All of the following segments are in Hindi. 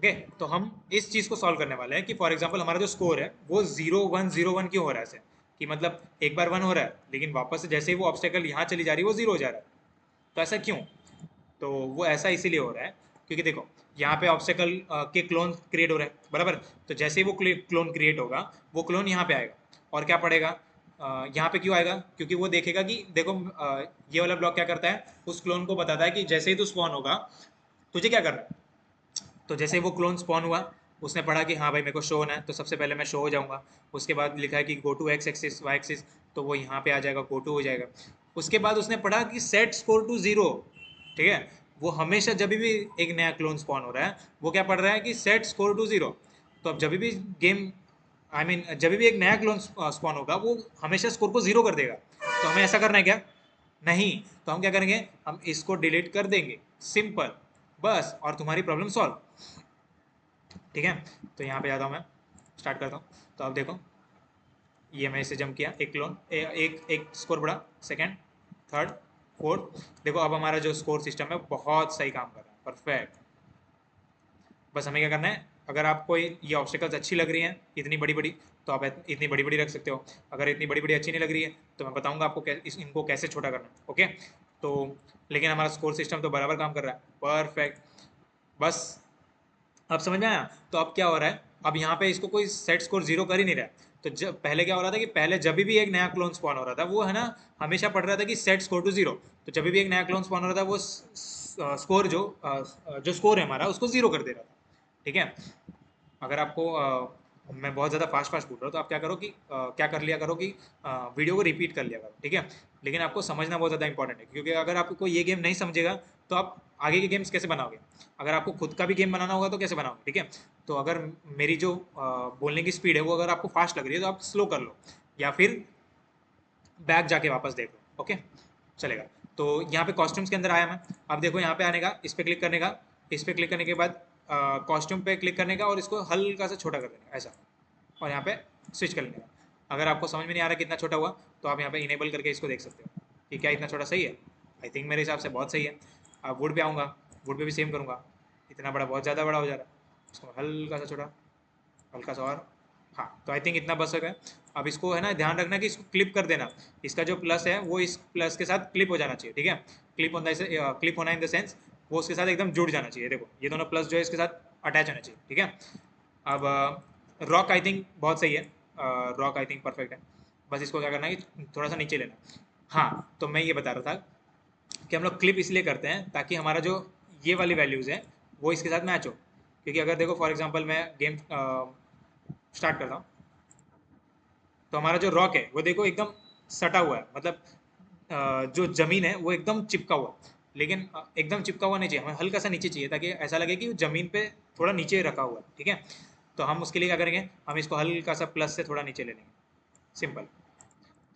ओके, तो हम इस चीज़ को सॉल्व करने वाले हैं कि फॉर एग्जांपल हमारा जो स्कोर है वो 0 1 0 1 क्यों हो रहा है ऐसे, कि मतलब एक बार 1 हो रहा है लेकिन वापस से जैसे ही वो ऑब्स्टेकल यहाँ चली जा रही है वो 0 हो जा रहा है, तो ऐसा क्यों? तो वो ऐसा इसीलिए हो रहा है क्योंकि देखो यहाँ पे ऑब्स्टेकल के क्लोन क्रिएट हो रहे हैं बराबर। तो जैसे ही वो क्लोन क्रिएट होगा वो क्लोन यहाँ पे आएगा और क्या पड़ेगा, यहाँ पे क्यों आएगा, क्योंकि वो देखेगा कि देखो ये वाला ब्लॉक क्या करता है, उस क्लोन को बताता है कि जैसे ही तू स्पॉन होगा तुझे क्या करना है। तो जैसे वो क्लोन स्पॉन हुआ, उसने पढ़ा कि हाँ भाई मेरे को शो होना है, तो सबसे पहले मैं शो हो जाऊंगा। उसके बाद लिखा है कि go to X axis Y axis, तो वो यहाँ पे आ जाएगा, गो टू हो जाएगा। उसके बाद उसने पढ़ा कि सेट स्कोर टू जीरो, ठीक है। वो हमेशा जब भी एक नया क्लोन स्पॉन हो रहा है वो क्या पढ़ रहा है कि सेट स्कोर टू जीरो। तो अब जब भी गेम जब भी एक नया क्लोन स्पॉन होगा वो हमेशा स्कोर को जीरो कर देगा। तो हमें ऐसा करना है क्या? नहीं। तो हम क्या करेंगे, हम इसको डिलीट कर देंगे, सिंपल, बस, और तुम्हारी प्रॉब्लम सॉल्व। ठीक है, तो यहाँ पे जाता हूँ मैं, स्टार्ट करता हूँ। तो अब देखो ये मैं इसे जंप किया, एक क्लोन एक एक स्कोर बढ़ा, सेकंड, थर्ड, फोर्थ। देखो अब हमारा जो स्कोर सिस्टम है बहुत सही काम कर रहा है, परफेक्ट। बस हमें क्या करना है, अगर आपको ये ऑब्स्टिकल्स अच्छी लग रही हैं इतनी बड़ी बड़ी, तो आप इतनी बड़ी बड़ी रख सकते हो। अगर इतनी बड़ी बड़ी अच्छी नहीं लग रही है तो मैं बताऊंगा आपको इनको कैसे छोटा करना है, ओके। तो लेकिन हमारा स्कोर सिस्टम तो बराबर काम कर रहा है, परफेक्ट। बस अब समझ में आया। तो अब क्या हो रहा है, अब यहाँ पे इसको कोई सेट स्कोर जीरो कर ही नहीं रहा है। तो जब पहले क्या हो रहा था कि पहले जब भी एक नया क्लोन स्पॉन हो रहा था वो है ना, हमेशा पढ़ रहा था कि सेट स्कोर टू जीरो। तो जब भी एक नया क्लोन स्पॉन हो रहा था वो स्कोर जो स्कोर है हमारा उसको जीरो कर दे रहा था, ठीक है। अगर आपको मैं बहुत ज़्यादा फास्ट फास्ट बोल रहा हूँ तो आप क्या करो कि क्या कर लिया करो कि वीडियो को रिपीट कर लिया करो, ठीक है। लेकिन आपको समझना बहुत ज़्यादा इंपॉर्टेंट है, क्योंकि अगर आपको ये गेम नहीं समझेगा तो आप आगे के गेम्स कैसे बनाओगे। अगर आपको खुद का भी गेम बनाना होगा तो कैसे बनाओगे, ठीक है। तो अगर मेरी जो बोलने की स्पीड है वो अगर आपको फास्ट लग रही है तो आप स्लो कर लो, या फिर बैक जाके वापस देख लो, ओके, चलेगा। तो यहाँ पे कॉस्ट्यूम्स के अंदर आया मैं। अब देखो यहाँ पे आने का, इस पे क्लिक करने का, इस पे क्लिक करने के बाद कॉस्ट्यूम पे क्लिक करने का और इसको हल्का सा छोटा कर देने का ऐसा, और यहाँ पे स्विच कर लेने का। अगर आपको समझ में नहीं आ रहा कितना छोटा हुआ तो आप यहाँ पे इनेबल करके इसको देख सकते हो कि क्या इतना छोटा सही है। आई थिंक मेरे हिसाब से बहुत सही है। अब वुड पे आऊँगा, वुड पे भी सेम करूँगा। इतना बड़ा बहुत ज़्यादा बड़ा हो जा रहा है, इसको हल्का सा छोटा, हल्का सा और, हाँ, तो आई थिंक इतना बस है। अब इसको है ना ध्यान रखना कि इसको क्लिप कर देना, इसका जो प्लस है वो इस प्लस के साथ क्लिप हो जाना चाहिए, ठीक है। क्लिप होना इन द सेंस वो उसके साथ एकदम जुड़ जाना चाहिए। देखो ये दोनों प्लस जो है इसके साथ अटैच होना चाहिए, ठीक है। अब रॉक आई थिंक बहुत सही है, रॉक आई थिंक परफेक्ट है। बस इसको क्या करना है कि थोड़ा सा नीचे लेना। हाँ, तो मैं ये बता रहा था कि हम लोग क्लिप इसलिए करते हैं ताकि हमारा जो ये वाली वैल्यूज़ है वो इसके साथ मैच हो। क्योंकि अगर देखो फॉर एग्जांपल मैं गेम स्टार्ट करता हूँ तो हमारा जो रॉक है वो देखो एकदम सटा हुआ है, मतलब जो जमीन है वो एकदम चिपका हुआ है। लेकिन एकदम चिपका हुआ नहीं चाहिए, हमें हल्का सा नीचे चाहिए ताकि ऐसा लगे कि वो जमीन पे थोड़ा नीचे रखा हुआ है, ठीक है। तो हम उसके लिए क्या करेंगे, हम इसको हल्का सा प्लस से थोड़ा नीचे ले लेंगे, सिंपल।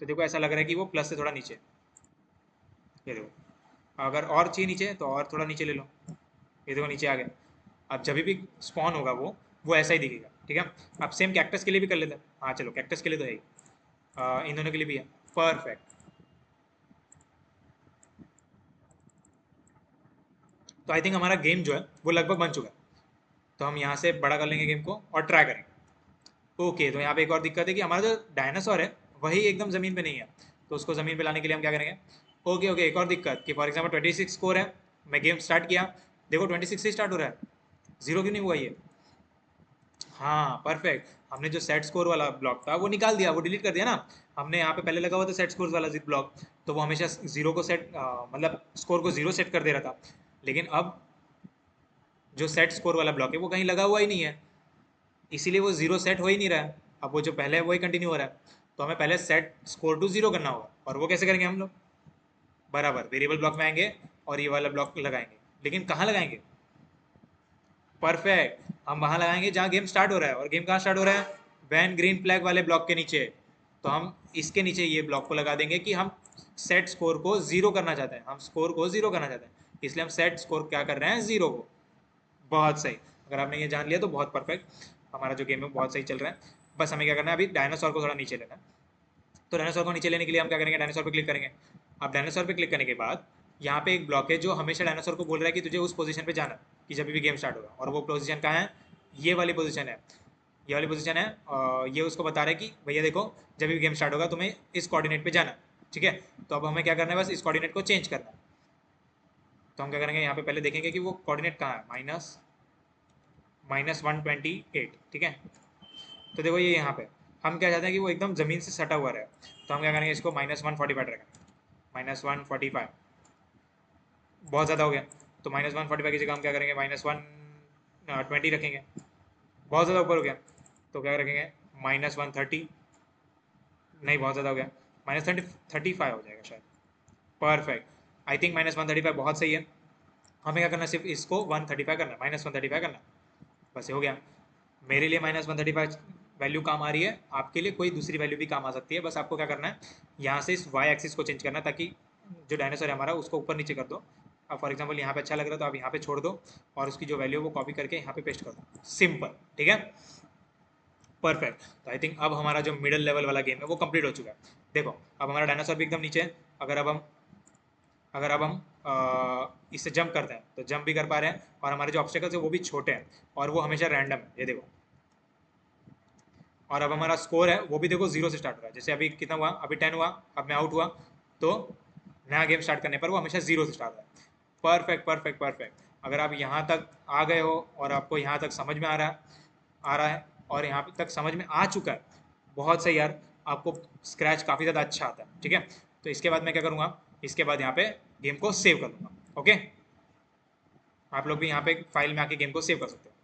तो देखो ऐसा लग रहा है कि वो प्लस से थोड़ा नीचे है। ये देखो, अगर और चाहिए नीचे तो और थोड़ा नीचे ले लो, ये देखो नीचे आ गया। अब जब भी स्पॉन होगा वो ऐसा ही दिखेगा, ठीक है। अब सेम कैक्टस के लिए भी कर लेते हैं। हाँ चलो, कैक्टस के लिए तो है ही, इन दोनों के लिए भी है, परफेक्ट। तो आई थिंक हमारा गेम जो है वो लगभग बन चुका है। तो हम यहाँ से बड़ा कर लेंगे गेम को और ट्राई करेंगे। ओके, तो यहाँ पे एक और दिक्कत है कि हमारा जो डायनासोर है वही एकदम ज़मीन पे नहीं है। तो उसको ज़मीन पे लाने के लिए हम क्या करेंगे, ओके ओके, एक और दिक्कत कि फॉर एग्जाम्पल 26 स्कोर है, मैं गेम स्टार्ट किया, देखो 26 से स्टार्ट हो रहा है, जीरो क्यों नहीं हुआ ये। हाँ परफेक्ट, हमने जो सेट स्कोर वाला ब्लॉक था वो निकाल दिया, वो डिलीट कर दिया ना। हमने यहाँ पे पहले लगा हुआ था सेट स्कोर वाला ब्लॉक, तो वो हमेशा जीरो को सेट मतलब स्कोर को जीरो सेट कर दे रहा था। लेकिन अब जो सेट स्कोर वाला ब्लॉक है वो कहीं लगा हुआ ही नहीं है, इसीलिए वो जीरो सेट हो ही नहीं रहा है। अब वो जो पहले है वही कंटिन्यू हो रहा है। तो हमें पहले सेट स्कोर टू जीरो करना होगा, और वो कैसे करेंगे हम लोग, बराबर वेरिएबल ब्लॉक में आएंगे और ये वाला ब्लॉक लगाएंगे। लेकिन कहाँ लगाएंगे, परफेक्ट, हम वहाँ लगाएंगे जहाँ गेम स्टार्ट हो रहा है। और गेम कहाँ स्टार्ट हो रहा है, वैन ग्रीन फ्लैग वाले ब्लॉक के नीचे। तो हम इसके नीचे ये ब्लॉक को लगा देंगे कि हम सेट स्कोर को जीरो करना चाहते हैं, हम स्कोर को जीरो करना चाहते हैं, इसलिए हम सेट स्कोर क्या कर रहे हैं, जीरो को। बहुत सही, अगर आपने ये जान लिया तो बहुत परफेक्ट, हमारा जो गेम है बहुत सही चल रहा है। बस हमें क्या करना है, अभी डायनासोर को थोड़ा नीचे लेना है। तो डायनासोर को नीचे लेने के लिए हम क्या करेंगे, डायनासोर पे क्लिक करेंगे। अब डायनासोर पे क्लिक करने के बाद यहाँ पे एक ब्लॉक है जो हमेशा डायनासोर को बोल रहा है कि तुझे उस पोजीशन पे जाना है। कि जब भी गेम स्टार्ट होगा, और वो पोजीशन कहाँ है, ये वाली पोजीशन है, ये वाली पोजीशन है। ये उसको बता रहा है कि भैया देखो जब भी गेम स्टार्ट होगा तुम्हें इस कोऑर्डिनेट पे जाना, ठीक है। तो अब हमें क्या करना है, बस इस कोऑर्डिनेट को चेंज करना है। तो हम क्या करेंगे, यहाँ पे पहले देखेंगे कि वो कोऑर्डिनेट कहाँ है, -128, ठीक है। तो देखो ये यहाँ पे हम क्या चाहते हैं कि वो एकदम ज़मीन से सटा हुआ रहे। तो हम क्या करेंगे, इसको -145 रखेंगे, -145 बहुत ज़्यादा हो गया। तो -145 की जगह हम क्या करेंगे, -120 रखेंगे, बहुत ज़्यादा ऊपर हो गया। तो क्या रखेंगे, -130, नहीं बहुत ज़्यादा हो गया, -35 हो जाएगा शायद। परफेक्ट, आई थिंक -135 बहुत सही है। हमें क्या करना है, सिर्फ इसको 135 करना है, -135 करना है, बस ये हो गया। मेरे लिए -135 वैल्यू काम आ रही है, आपके लिए कोई दूसरी वैल्यू भी काम आ सकती है। बस आपको क्या करना है, यहाँ से इस वाई एक्सिस को चेंज करना है, ताकि जो डायनासोर है हमारा उसको ऊपर नीचे कर दो। अब फॉर एग्जांपल यहाँ पे अच्छा लग रहा है तो आप यहाँ पे छोड़ दो, और उसकी जो वैल्यू है वो कॉपी करके यहाँ पे पेस्ट कर दो, सिंपल, ठीक है। परफेक्ट। तो आई थिंक अब हमारा जो मिडिल लेवल वाला गेम है वो कंप्लीट हो चुका है। देखो अब हमारा डायनासोर भी एकदम नीचे है। अगर अब हम इससे जंप करते हैं तो जंप भी कर पा रहे हैं, और हमारे जो ऑब्स्टेकल्स है वो भी छोटे हैं, और वो हमेशा रैंडम है, ये देखो। और अब हमारा स्कोर है वो भी देखो 0 से स्टार्ट हो रहा है। जैसे अभी कितना हुआ, अभी 10 हुआ, अब मैं आउट हुआ, तो नया गेम स्टार्ट करने पर वो हमेशा 0 से स्टार्ट हो रहा है। Perfect perfect perfect. अगर आप यहाँ तक आ गए हो और आपको यहाँ तक समझ में आ रहा है और यहाँ तक समझ में आ चुका है, बहुत सही यार, आपको स्क्रैच काफ़ी ज़्यादा अच्छा आता है, ठीक है। तो इसके बाद मैं क्या करूँगा, इसके बाद यहाँ पे गेम को सेव कर दूँगा, ओके। आप लोग भी यहाँ पे फाइल में आके गेम को सेव कर सकते हो।